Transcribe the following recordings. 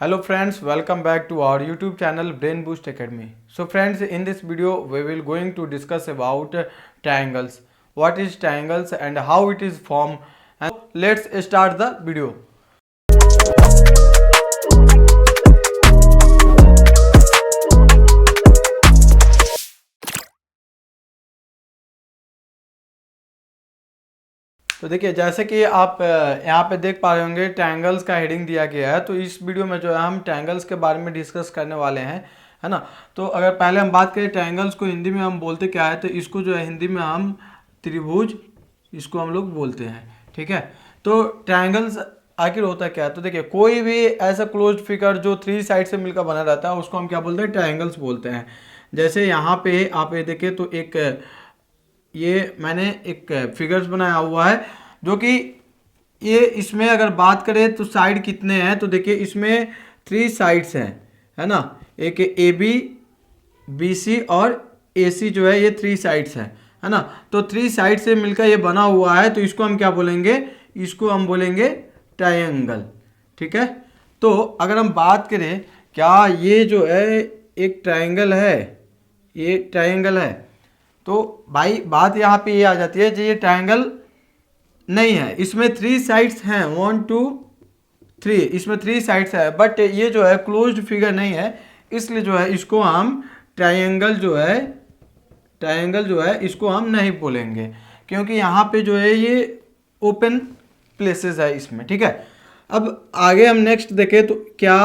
Hello friends, welcome back to our YouTube channel Brain Boost Academy. So friends, in this video we will going to discuss about triangles. What is triangles and how it is formed. And let's start the video. तो देखिए जैसे कि आप यहाँ पे देख पा रहे होंगे ट्रायंगल्स का हेडिंग दिया गया है। तो इस वीडियो में जो है हम ट्रायंगल्स के बारे में डिस्कस करने वाले हैं, है ना। तो अगर पहले हम बात करें ट्रायंगल्स को हिंदी में हम बोलते क्या है, तो इसको जो है हिंदी में हम त्रिभुज इसको हम लोग बोलते हैं, ठीक है। तो ट्रायंगल्स आखिर होता क्या है, तो देखिए कोई भी ऐसा क्लोज्ड फिगर जो थ्री साइड से मिलकर बना रहता है उसको हम क्या बोलते हैं, ट्रायंगल्स बोलते हैं। जैसे यहाँ पे आप ये देखिए तो एक ये मैंने एक फिगर्स बनाया हुआ है जो कि ये इसमें अगर बात करें तो साइड कितने हैं, तो देखिए इसमें थ्री साइड्स हैं, है ना। एक ए बी, बी सी और ए सी जो है ये थ्री साइड्स है ना। तो थ्री साइड से मिलकर ये बना हुआ है, तो इसको हम क्या बोलेंगे, इसको हम बोलेंगे ट्रायंगल, ठीक है। तो अगर हम बात करें क्या ये जो है एक ट्रायंगल है, ये ट्रायंगल है, तो भाई बात यहाँ पे ये आ जाती है कि ये ट्रायंगल नहीं है। इसमें थ्री साइड्स हैं, 1 2 3, इसमें थ्री साइड्स है, बट ये जो है क्लोज्ड फिगर नहीं है, इसलिए जो है इसको हम ट्रायंगल जो है इसको हम नहीं बोलेंगे, क्योंकि यहाँ पे जो है ये ओपन प्लेसेस है इसमें, ठीक है। अब आगे हम नेक्स्ट देखें तो क्या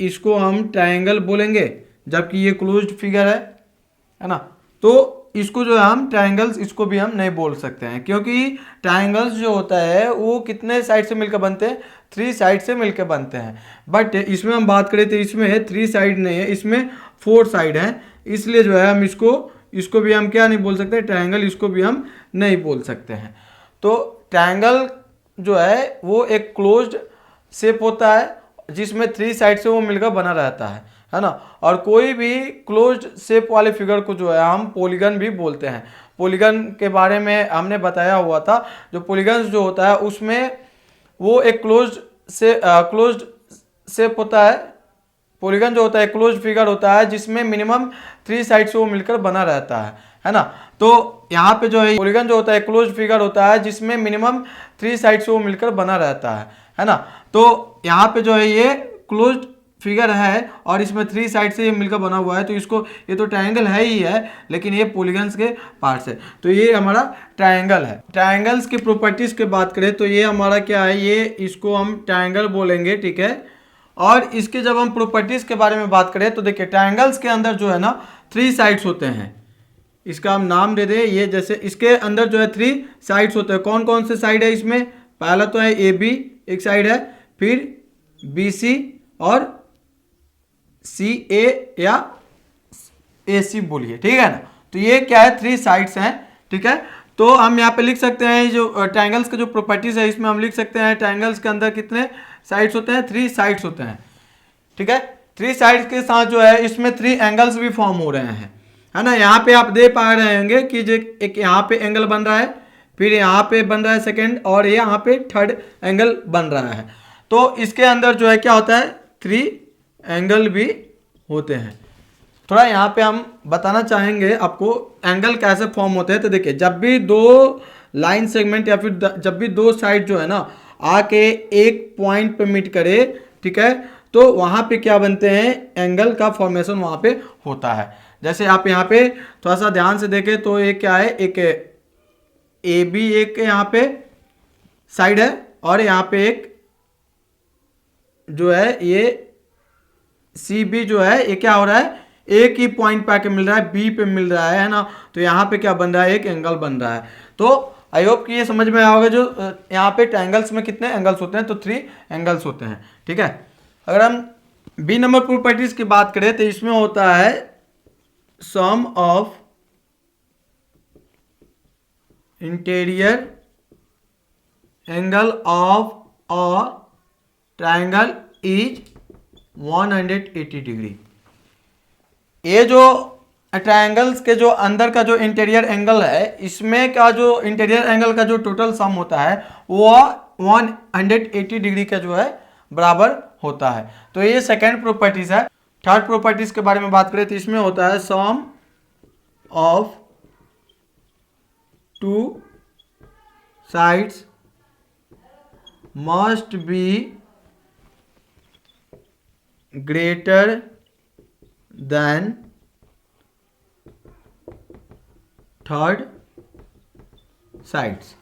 इसको हम ट्रायंगल बोलेंगे जबकि ये क्लोज्ड फिगर है ना। तो इसको जो है हम ट्रायंगल्स इसको भी हम नहीं बोल सकते हैं, क्योंकि ट्रायंगल्स जो होता है वो कितने साइड से मिलकर बनते हैं, थ्री साइड से मिलकर बनते हैं। बट इसमें हम बात करें तो इसमें थ्री साइड नहीं है, इसमें फोर साइड है, इसलिए जो है हम इसको भी हम क्या नहीं बोल सकते, ट्रायंगल इसको भी हम नहीं बोल सकते हैं। तो ट्रायंगल जो है वो एक क्लोज्ड शेप होता है जिसमें थ्री साइड से वो मिलकर बना रहता है ना। और कोई भी क्लोज्ड शेप वाले फिगर को जो है हम पॉलीगन भी बोलते हैं। पॉलीगन के बारे में हमने बताया हुआ था, जो पॉलीगन जो होता है उसमें वो एक क्लोज्ड शेप होता है। पॉलीगन जो होता है क्लोज्ड फिगर होता है जिसमें मिनिमम थ्री साइड से वो मिलकर बना रहता है ना। तो यहाँ पे जो है पॉलीगन जो होता है क्लोज्ड फिगर होता है जिसमें मिनिमम थ्री साइड से वो मिलकर बना रहता है ना। तो यहाँ पे जो है ये क्लोज्ड फिगर है और इसमें थ्री साइड से ये मिलकर बना हुआ है, तो इसको ये तो ट्रायंगल है ही है, लेकिन ये पॉलीगन्स के पार्ट्स है, तो ये हमारा ट्रायंगल है। ट्रायंगल्स की प्रॉपर्टीज की बात करें तो ये हमारा क्या है, ये इसको हम ट्रायंगल बोलेंगे, ठीक है। और इसके जब हम प्रॉपर्टीज के बारे में बात करें तो देखिए ट्रायंगल्स के अंदर जो है ना थ्री साइड्स होते हैं। इसका हम नाम दे दें, ये जैसे इसके अंदर जो है थ्री साइड्स होते हैं। कौन कौन से साइड है इसमें, पहला तो है ए बी एक साइड है, फिर बी सी और सी ए या ए सी बोलिए, ठीक है ना। तो ये क्या है, थ्री साइड्स हैं, ठीक है। तो हम यहाँ पे लिख सकते हैं जो ट्रायंगल्स के जो प्रॉपर्टीज है इसमें हम लिख सकते हैं ट्रायंगल्स के अंदर कितने साइड्स होते हैं, थ्री साइड्स होते हैं, ठीक है। थ्री साइड्स के साथ जो है इसमें थ्री एंगल्स भी फॉर्म हो रहे हैं, है ना। यहाँ पे आप देख पा रहे होंगे कि जो एक यहाँ पे एंगल बन रहा है, फिर यहाँ पे बन रहा है सेकेंड, और यहाँ पे थर्ड एंगल बन रहा है। तो इसके अंदर जो है क्या होता है, थ्री एंगल भी होते हैं। थोड़ा यहाँ पे हम बताना चाहेंगे आपको एंगल कैसे फॉर्म होते हैं। तो देखिए जब भी दो लाइन सेगमेंट या फिर जब भी दो साइड जो है ना आके एक पॉइंट पे मीट करे, ठीक है, तो वहाँ पे क्या बनते हैं, एंगल का फॉर्मेशन वहाँ पे होता है। जैसे आप यहाँ पे थोड़ा सा ध्यान से देखें तो ये क्या है, एक ए बी एक यहाँ पे साइड है और यहाँ पे एक जो है ये सी बी जो है ये क्या हो रहा है, एक ही पॉइंट पे आके मिल रहा है, बी पे मिल रहा है ना। तो यहाँ पे क्या बन रहा है, एक एंगल बन रहा है। तो आई होप कि ये समझ में आया होगा जो यहाँ पे ट्रायंगल्स में कितने एंगल्स होते हैं, तो थ्री एंगल्स होते हैं, ठीक है। अगर हम बी नंबर प्रॉपर्टीज की बात करें तो इसमें होता है sum of interior angle of a triangle is 180 degree. ये जो ट्रायंगल्स के जो अंदर का जो इंटीरियर एंगल है, इसमें का जो इंटीरियर एंगल का जो टोटल सम होता है वो 180 डिग्री का जो है बराबर होता है। तो ये सेकेंड प्रॉपर्टीज है। थर्ड प्रॉपर्टीज के बारे में बात करें तो इसमें होता है sum of two sides must be greater than third sides,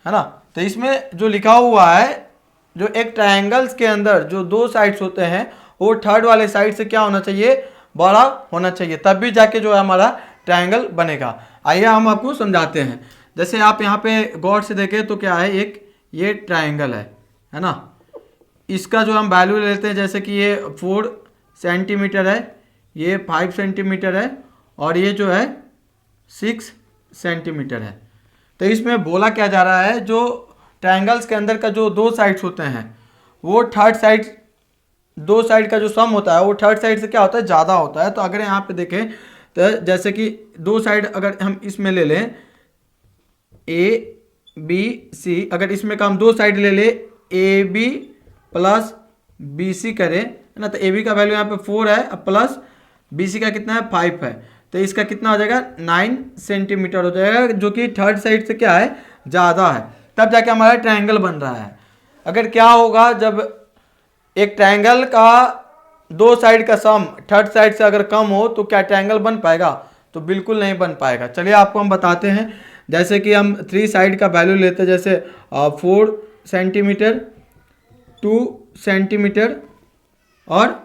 है ना। तो इसमें जो लिखा हुआ है, जो एक ट्रायंगल्स के अंदर जो दो साइड्स होते हैं वो थर्ड वाले साइड से क्या होना चाहिए, बड़ा होना चाहिए, तब भी जाके जो है हमारा ट्रायंगल बनेगा। आइए हम आपको समझाते हैं। जैसे आप यहाँ पे गौर से देखें तो क्या है, एक ये ट्रायंगल है ना। इसका जो हम वैल्यू लेते हैं, जैसे कि ये 4 सेंटीमीटर है, ये 5 सेंटीमीटर है और ये जो है 6 सेंटीमीटर है। तो इसमें बोला क्या जा रहा है, जो ट्रायंगल्स के अंदर का जो दो साइड्स होते हैं वो थर्ड साइड, दो साइड का जो सम होता है वो थर्ड साइड से क्या होता है, ज़्यादा होता है। तो अगर यहाँ पे देखें तो जैसे कि दो साइड अगर हम इसमें ले लें ए बी सी, अगर इसमें का हम दो साइड ले ले A B plus B C करें, है ना, तो ए बी का वैल्यू यहाँ पे 4 है प्लस बी सी का कितना है 5 है, तो इसका कितना हो जाएगा 9 सेंटीमीटर हो जाएगा, जो कि थर्ड साइड से क्या है, ज़्यादा है। तब जाके हमारा ट्रायंगल बन रहा है। अगर क्या होगा, जब एक ट्रायंगल का दो साइड का सम थर्ड साइड से अगर कम हो तो क्या ट्रायंगल बन पाएगा, तो बिल्कुल नहीं बन पाएगा। चलिए आपको हम बताते हैं। जैसे कि हम 3 साइड का वैल्यू लेते हैं, जैसे 4 सेंटीमीटर, 2 सेंटीमीटर और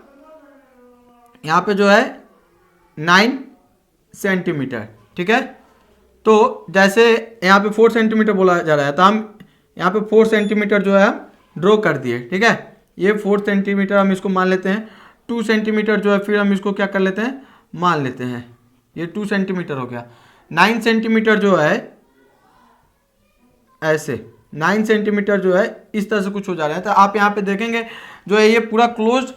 यहाँ पे जो है 9 सेंटीमीटर, ठीक है। तो जैसे यहाँ पे 4 सेंटीमीटर बोला जा रहा है, तो हम यहाँ पे 4 सेंटीमीटर जो है हम ड्रॉ कर दिए, ठीक है। ये 4 सेंटीमीटर हम इसको मान लेते हैं। 2 सेंटीमीटर जो है फिर हम इसको क्या कर लेते हैं, मान लेते हैं, ये 2 सेंटीमीटर हो गया। 9 सेंटीमीटर जो है ऐसे 9 सेंटीमीटर जो है इस तरह से कुछ हो जा रहा है। तो आप यहाँ पे देखेंगे जो है ये पूरा क्लोज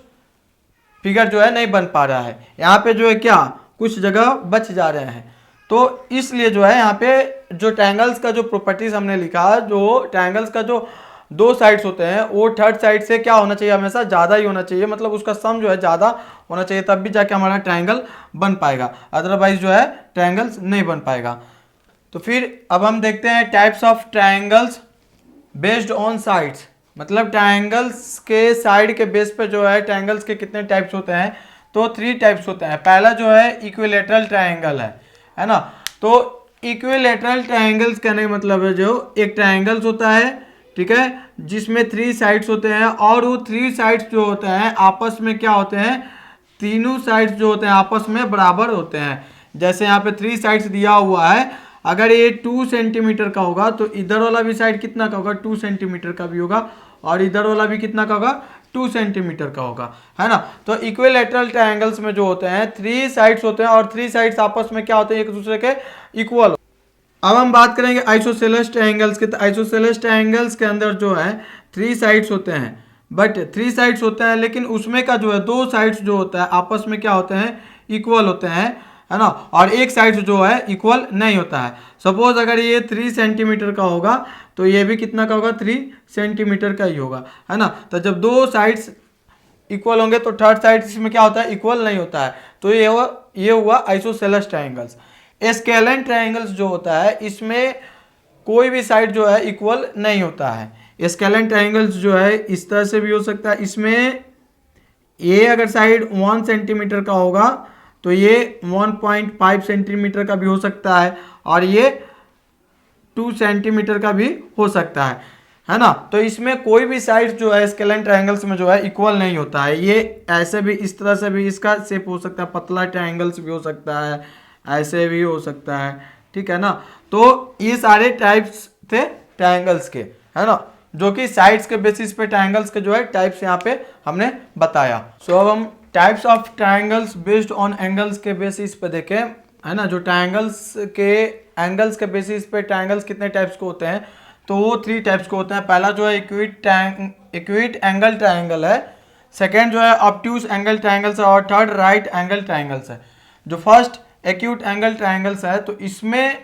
फिगर जो है नहीं बन पा रहा है, यहाँ पे जो है क्या कुछ जगह बच जा रहे हैं। तो इसलिए जो है यहाँ पे जो ट्रायंगल्स का जो प्रॉपर्टीज हमने लिखा, जो ट्रायंगल्स का जो दो साइड्स होते हैं वो थर्ड साइड से क्या होना चाहिए, हमेशा ज़्यादा ही होना चाहिए, मतलब उसका सम जो है ज़्यादा होना चाहिए, तब भी जाके हमारा ट्रायंगल बन पाएगा, अदरवाइज जो है ट्रायंगल्स नहीं बन पाएगा। तो फिर अब हम देखते हैं types of triangles based on sides, मतलब ट्रायंगल्स के साइड के बेस पे जो है ट्रायंगल्स के कितने टाइप्स होते हैं, तो 3 टाइप्स होते हैं। पहला जो है इक्विलेटरल ट्रायंगल है ना। तो इक्विलेटरल ट्रायंगल्स कहने का मतलब है जो एक ट्रायंगल्स होता है, ठीक है, जिसमें 3 साइड्स होते हैं और वो 3 साइड्स जो होते हैं आपस में क्या होते हैं, तीनों साइड्स जो होते हैं आपस में बराबर होते हैं। जैसे यहाँ पे 3 साइड्स दिया हुआ है, अगर ये 2 सेंटीमीटर का होगा तो इधर वाला भी साइड कितना का होगा, 2 सेंटीमीटर का भी होगा, और इधर वाला भी कितना का होगा, 2 सेंटीमीटर का होगा, है ना। तो इक्विलेटरल ट्रायंगल्स में जो होते हैं 3 साइड्स होते हैं और 3 साइड्स आपस में क्या होते हैं, एक दूसरे के इक्वल। अब हम बात करेंगे आइसोसेलेस ट्रायंगल्स के। तो आइसोसेलेस ट्रायंगल्स के अंदर जो है 3 साइड्स होते हैं, बट 3 साइड्स होते हैं लेकिन उसमें का जो है 2 साइड्स जो होता है आपस में क्या होते हैं, इक्वल होते हैं, है ना, और एक साइड जो है इक्वल नहीं होता है। सपोज अगर ये 3 सेंटीमीटर का होगा तो ये भी कितना का होगा, 3 सेंटीमीटर का ही होगा, है ना। तो जब 2 साइड्स इक्वल होंगे तो थर्ड साइड इसमें क्या होता है, इक्वल नहीं होता है। तो ये हुआ आइसोसेलेस ट्रायंगल्स। स्केलेन ट्रायंगल्स जो होता है इसमें कोई भी साइड जो है इक्वल नहीं होता है। स्केलेन ट्रायंगल्स जो है इस तरह से भी हो सकता है, इसमें ये अगर साइड 1 सेंटीमीटर का होगा तो ये 1.5 सेंटीमीटर का भी हो सकता है और ये 2 सेंटीमीटर का भी हो सकता है ना। तो इसमें कोई भी साइड जो है स्केलेन ट्रायंगल्स में जो है इक्वल नहीं होता है। ये ऐसे भी इस तरह से भी इसका शेप हो सकता है, पतला ट्रायंगल्स भी हो सकता है, ऐसे भी हो सकता है, ठीक है ना। तो ये सारे टाइप्स थे ट्रायंगल्स के, है ना, जो कि साइड्स के बेसिस पे ट्रायंगल्स के जो है टाइप्स यहाँ पे हमने बताया। सो अब हम types of triangles based on angles के बेसिस पे देखें, है ना। जो ट्रायंगल्स के एंगल्स के बेसिस पे ट्रायंगल्स कितने टाइप्स के होते हैं, तो वो 3 टाइप्स के होते हैं। पहला जो है इक्विट एंगल ट्रायंगल है, सेकेंड जो है ऑब्ट्यूज एंगल ट्रायंगल्स है और थर्ड राइट एंगल ट्रायंगल्स है। जो फर्स्ट एक्यूट एंगल ट्रायंगल्स है तो इसमें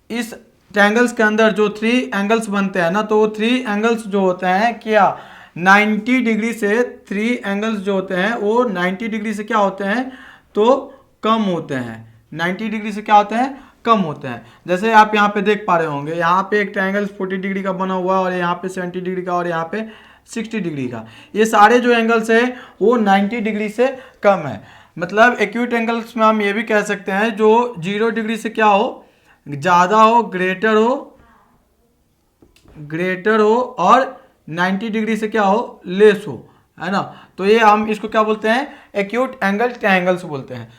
इस ट्रायंगल्स के अंदर जो 3 एंगल्स बनते हैं ना, तो वो 3 एंगल्स जो होते हैं क्या 90 डिग्री से 3 एंगल्स जो होते हैं वो 90 डिग्री से क्या होते हैं, तो कम होते हैं। 90 डिग्री से क्या होते हैं, कम होते हैं। जैसे आप यहाँ पे देख पा रहे होंगे, यहाँ पे एक ट्रायंगल 40 डिग्री का बना हुआ है और यहाँ पे 70 डिग्री का और यहाँ पे 60 डिग्री का। ये सारे जो एंगल्स है वो 90 डिग्री से कम है। मतलब एक्यूट एंगल्स में हम ये भी कह सकते हैं जो 0 डिग्री से क्या हो, ज़्यादा हो, ग्रेटर हो और 90 डिग्री से क्या हो, लेस हो, है ना। तो ये हम इसको क्या बोलते हैं, एक्यूट एंगल ट्रायंगल्स बोलते हैं।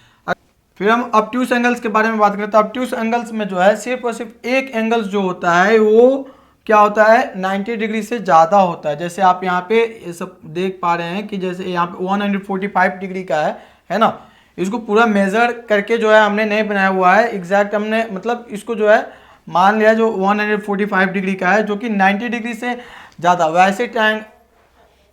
फिर हम ऑब्ट्यूस एंगल्स के बारे में बात करें तो ऑब्ट्यूस एंगल्स में जो है सिर्फ और सिर्फ एक एंगल्स जो होता है वो क्या होता है, 90 डिग्री से ज़्यादा होता है। जैसे आप यहाँ पे ये सब देख पा रहे हैं कि जैसे यहाँ पे 145 डिग्री का है ना। इसको पूरा मेजर करके जो है हमने नहीं बनाया हुआ है एग्जैक्ट, हमने मतलब इसको जो है मान लिया जो 145 डिग्री का है जो कि 90 डिग्री से ज़्यादा। वैसे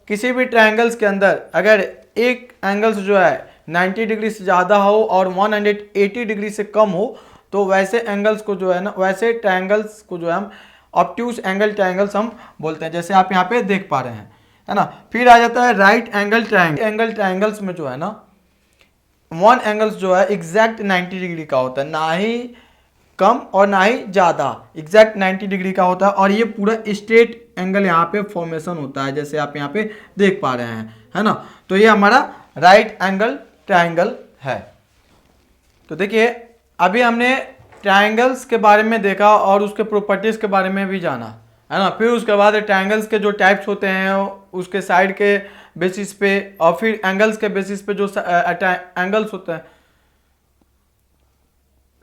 किसी भी ट्रायंगल्स के अंदर अगर एक एंगल्स जो है 90 डिग्री से ज़्यादा हो और 180 डिग्री से कम हो तो वैसे एंगल्स को जो है ना, वैसे ट्रायंगल्स को जो है हम ऑब्ट्यूस एंगल ट्रायंगल्स हम बोलते हैं, जैसे आप यहाँ पे देख पा रहे हैं, है ना। फिर आ जाता है राइट एंगल ट्रायंगल्स में जो है ना, वन एंगल्स जो है एग्जैक्ट 90 डिग्री का होता है, ना ही कम और ना ही ज़्यादा, एग्जैक्ट 90 डिग्री का होता है और ये पूरा स्ट्रेट एंगल यहाँ पे फॉर्मेशन होता है, जैसे आप यहाँ पे देख पा रहे हैं, है ना। तो ये हमारा राइट एंगल ट्रायंगल है। तो देखिए अभी हमने ट्रायंगल्स के बारे में देखा और उसके प्रॉपर्टीज के बारे में भी जाना, है ना। फिर उसके बाद ट्रायंगल्स के जो टाइप्स होते हैं उसके साइड के बेसिस पे और फिर एंगल्स के बेसिस पे जो एंगल्स होते हैं,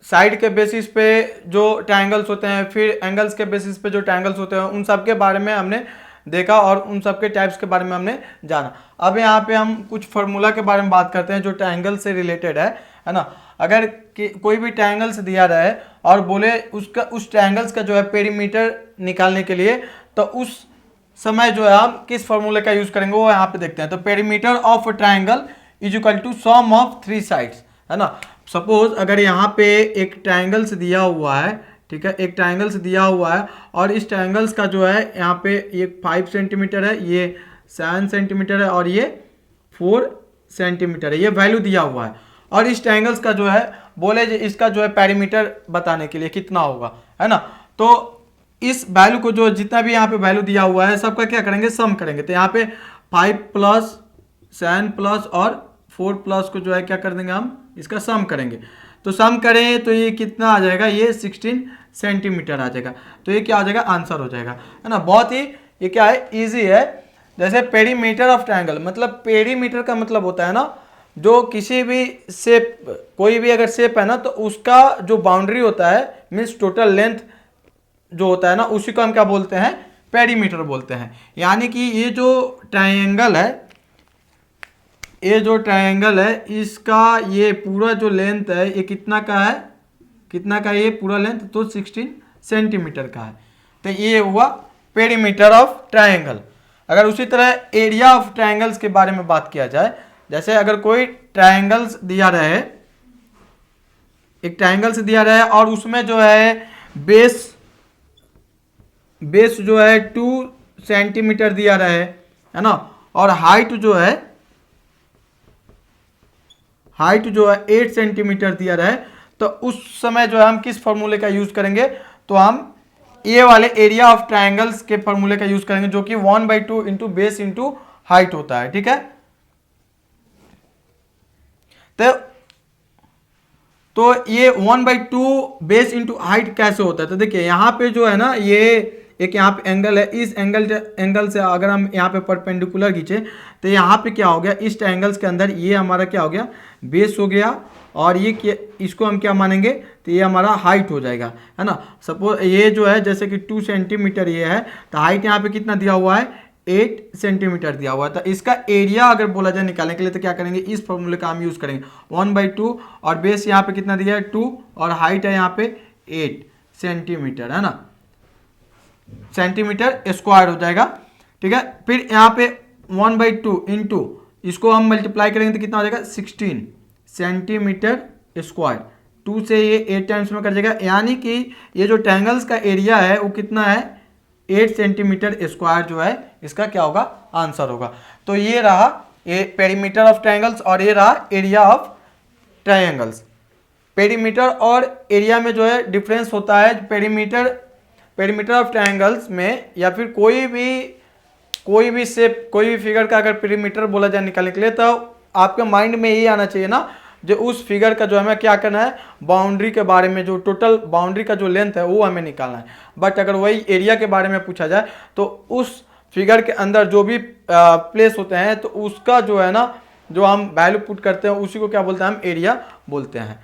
साइड के बेसिस पे जो ट्रायंगल्स होते हैं, फिर एंगल्स के बेसिस पे जो ट्रायंगल्स होते हैं, उन सब के बारे में हमने देखा और उन सब के टाइप्स के बारे में हमने जाना। अब यहाँ पे हम कुछ फार्मूला के बारे में बात करते हैं जो ट्रायंगल से रिलेटेड है ना। अगर कोई भी ट्रायंगल्स दिया रहे और बोले उस ट्रायंगल्स का जो है पेरीमीटर निकालने के लिए, तो उस समय जो है हम किस फार्मूले का यूज करेंगे वो यहाँ पे देखते हैं। तो perimeter of triangle is equal to sum of 3 sides, है ना। सपोज अगर यहाँ पे एक ट्रायंगल्स दिया हुआ है, ठीक है, एक ट्रायंगल्स दिया हुआ है और इस ट्रायंगल्स का जो है यहाँ पे ये 5 सेंटीमीटर है, ये 7 सेंटीमीटर है और ये 4 सेंटीमीटर है, ये वैल्यू दिया हुआ है। और इस ट्रायंगल्स का जो है बोले इसका जो है पेरीमीटर बताने के लिए कितना होगा, है ना। तो इस वैल्यू को जो जितना भी यहाँ पे वैल्यू दिया हुआ है सबका क्या करेंगे, सम करेंगे। तो यहाँ पे 5 प्लस 7 प्लस और 4 प्लस को जो है क्या कर देंगे, हम इसका सम करेंगे। तो सम करें तो ये कितना आ जाएगा, ये 16 सेंटीमीटर आ जाएगा। तो ये क्या आ जाएगा, आंसर हो जाएगा, है ना। बहुत ही ये क्या है, इजी है। जैसे पेरीमीटर ऑफ ट्रायंगल, मतलब पेरीमीटर का मतलब होता है ना जो किसी भी शेप, कोई भी अगर शेप है ना तो उसका जो बाउंड्री होता है मीन्स टोटल लेंथ जो होता है ना, उसी को हम क्या बोलते हैं, पेरीमीटर बोलते हैं। यानी कि ये जो ट्रायंगल है, ये जो ट्रायंगल है इसका ये पूरा जो लेंथ है ये कितना का है, कितना का ये पूरा लेंथ, तो 16 सेंटीमीटर का है। तो ये हुआ पेरीमीटर ऑफ ट्रायंगल। अगर उसी तरह एरिया ऑफ ट्रायंगल्स के बारे में बात किया जाए, जैसे अगर कोई ट्रायंगल्स दिया रहे, एक ट्रायंगल्स दिया रहे और उसमें जो है बेस जो है 2 सेंटीमीटर दिया रहे, है ना, और हाइट जो है 8 सेंटीमीटर दिया रहे, तो उस समय जो है हम किस फॉर्मूले का यूज करेंगे, तो हम ये वाले एरिया ऑफ ट्रायंगल्स के फॉर्मूले का यूज करेंगे जो कि 1/2 इंटू बेस इंटू हाइट होता है, ठीक है। तो ये 1/2 बेस इंटू हाइट कैसे होता है, तो देखिए यहाँ पे जो है ना, ये एक यहाँ पे एंगल है, इस एंगल से अगर हम यहाँ पे परपेंडिकुलर खींचे तो यहाँ पे क्या हो गया, इस ट्रायंगल्स के अंदर ये हमारा क्या हो गया, बेस हो गया और ये इसको हम क्या मानेंगे, तो ये हमारा हाइट हो जाएगा, है ना। सपोज ये जो है जैसे कि 2 सेंटीमीटर ये है, तो हाइट यहाँ पे कितना दिया हुआ है, 8 सेंटीमीटर दिया हुआ है। तो इसका एरिया अगर बोला जाए निकालने के लिए तो क्या करेंगे, इस फॉर्मूले का हम यूज़ करेंगे 1/2 और बेस यहाँ पे कितना दिया है 2 और हाइट है यहाँ पे 8 सेंटीमीटर, है ना, सेंटीमीटर स्क्वायर हो जाएगा, ठीक है। फिर यहाँ पे 1/2 इंटू इसको हम मल्टीप्लाई करेंगे तो कितना हो जाएगा 16 सेंटीमीटर स्क्वायर, 2 से ये 8 टाइम्स में कर जाएगा, यानी कि ये जो ट्रायंगल्स का एरिया है वो कितना है 8 सेंटीमीटर स्क्वायर जो है इसका क्या होगा, आंसर होगा। तो ये रहा पेरीमीटर ऑफ ट्रायंगल्स और ये रहा एरिया ऑफ ट्रायंगल्स। पेरीमीटर और एरिया में जो है डिफरेंस होता है। पेरीमीटर ऑफ ट्रायंगल्स में या फिर कोई भी शेप, कोई भी फिगर का अगर पेरीमीटर बोला जाए निकालने के लिए, तो आपके माइंड में ये आना चाहिए ना, जो उस फिगर का जो हमें क्या करना है, बाउंड्री के बारे में, जो टोटल बाउंड्री का जो लेंथ है वो हमें निकालना है। बट अगर वही एरिया के बारे में पूछा जाए तो उस फिगर के अंदर जो भी प्लेस होते हैं तो उसका जो है ना, जो हम वैल्यू पुट करते हैं उसी को क्या बोलते हैं, हम एरिया बोलते हैं।